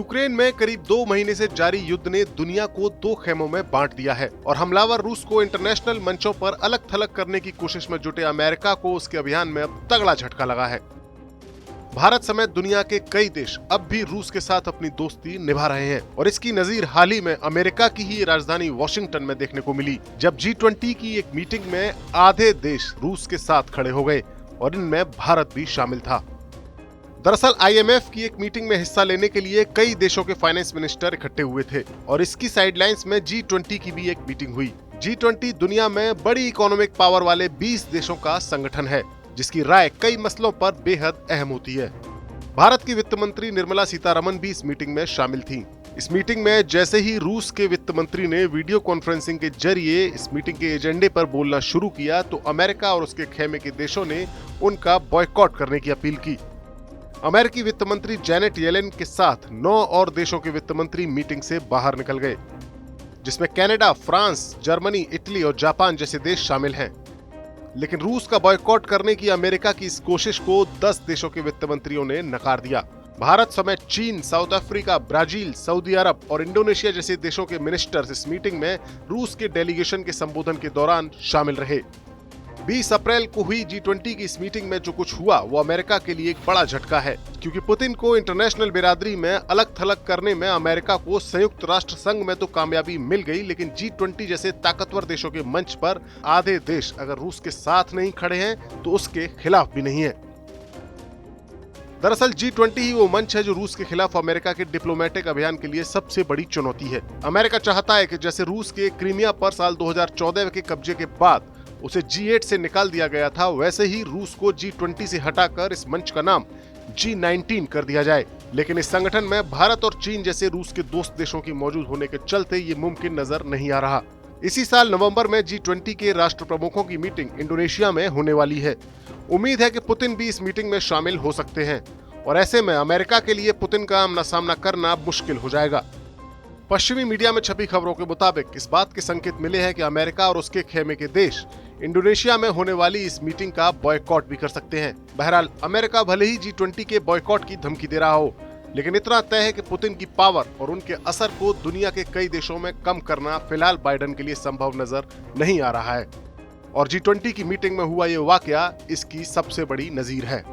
Ukraine में करीब 2 महीने से जारी युद्ध ने दुनिया को दो खेमों में बांट दिया है और हमलावर रूस को इंटरनेशनल मंचों पर अलग थलग करने की कोशिश में जुटे अमेरिका को उसके अभियान में अब तगड़ा झटका लगा है। भारत समेत दुनिया के कई देश अब भी रूस के साथ अपनी दोस्ती निभा रहे हैं और इसकी नजीर हाल ही में अमेरिका की ही राजधानी वॉशिंगटन में देखने को मिली, जब G20 की एक मीटिंग में आधे देश रूस के साथ खड़े हो गए और इनमें भारत भी शामिल था। दरअसल IMF की एक मीटिंग में हिस्सा लेने के लिए कई देशों के फाइनेंस मिनिस्टर इकट्ठे हुए थे और इसकी साइडलाइंस में G20 की भी एक मीटिंग हुई। G20 दुनिया में बड़ी इकोनॉमिक पावर वाले 20 देशों का संगठन है जिसकी राय कई मसलों पर बेहद अहम होती है। भारत की वित्त मंत्री निर्मला सीतारमण भी इस मीटिंग में शामिल थीं। इस मीटिंग में जैसे ही रूस के वित्त मंत्री ने वीडियो कॉन्फ्रेंसिंग के जरिए इस मीटिंग के एजेंडे पर बोलना शुरू किया तो अमेरिका और उसके खेमे के देशों ने उनका बॉयकॉट करने की अपील की। अमेरिकी वित्त मंत्री जैनेट येलेन के साथ 9 और देशों के वित्त मंत्री मीटिंग से बाहर निकल गए, जिसमें कनाडा, फ्रांस, जर्मनी, इटली और जापान जैसे देश शामिल हैं। लेकिन रूस का बॉयकॉट करने की अमेरिका की इस कोशिश को 10 देशों के वित्त मंत्रियों ने नकार दिया। भारत समेत चीन, साउथ अफ्रीका, ब्राजील, सऊदी अरब और इंडोनेशिया जैसे देशों के मिनिस्टर्स इस मीटिंग में रूस के डेलीगेशन के संबोधन के दौरान शामिल रहे। 20 अप्रैल को हुई G20 की इस मीटिंग में जो कुछ हुआ वो अमेरिका के लिए एक बड़ा झटका है, क्योंकि पुतिन को इंटरनेशनल बिरादरी में अलग थलग करने में अमेरिका को संयुक्त राष्ट्र संघ में तो कामयाबी मिल गई, लेकिन G20 जैसे ताकतवर देशों के मंच पर आधे देश अगर रूस के साथ नहीं खड़े हैं तो उसके खिलाफ भी नहीं है। दरअसल G20 ही वो मंच है जो रूस के खिलाफ अमेरिका के डिप्लोमेटिक अभियान के लिए सबसे बड़ी चुनौती है। अमेरिका चाहता है कि जैसे रूस के क्रीमिया पर साल 2014 के कब्जे के बाद उसे G8 से निकाल दिया गया था, वैसे ही रूस को G20 से हटाकर इस मंच का नाम G19 कर दिया जाए। लेकिन इस संगठन में भारत और चीन जैसे रूस के दोस्त देशों की मौजूद होने के चलते ये मुमकिन नजर नहीं आ रहा। इसी साल नवंबर में G20 के राष्ट्र प्रमुखों की मीटिंग इंडोनेशिया में होने वाली है। उम्मीद है कि पुतिन भी इस मीटिंग में शामिल हो सकते हैं और ऐसे में अमेरिका के लिए पुतिन का आमना सामना करना मुश्किल हो जाएगा। पश्चिमी मीडिया में छपी खबरों के मुताबिक इस बात के संकेत मिले हैं कि अमेरिका और उसके खेमे के देश इंडोनेशिया में होने वाली इस मीटिंग का बॉयकॉट भी कर सकते हैं। बहरहाल अमेरिका भले ही G20 के बॉयकॉट की धमकी दे रहा हो, लेकिन इतना तय है कि पुतिन की पावर और उनके असर को दुनिया के कई देशों में कम करना फिलहाल बाइडेन के लिए संभव नजर नहीं आ रहा है और G20 की मीटिंग में हुआ ये वाकया इसकी सबसे बड़ी नजीर है।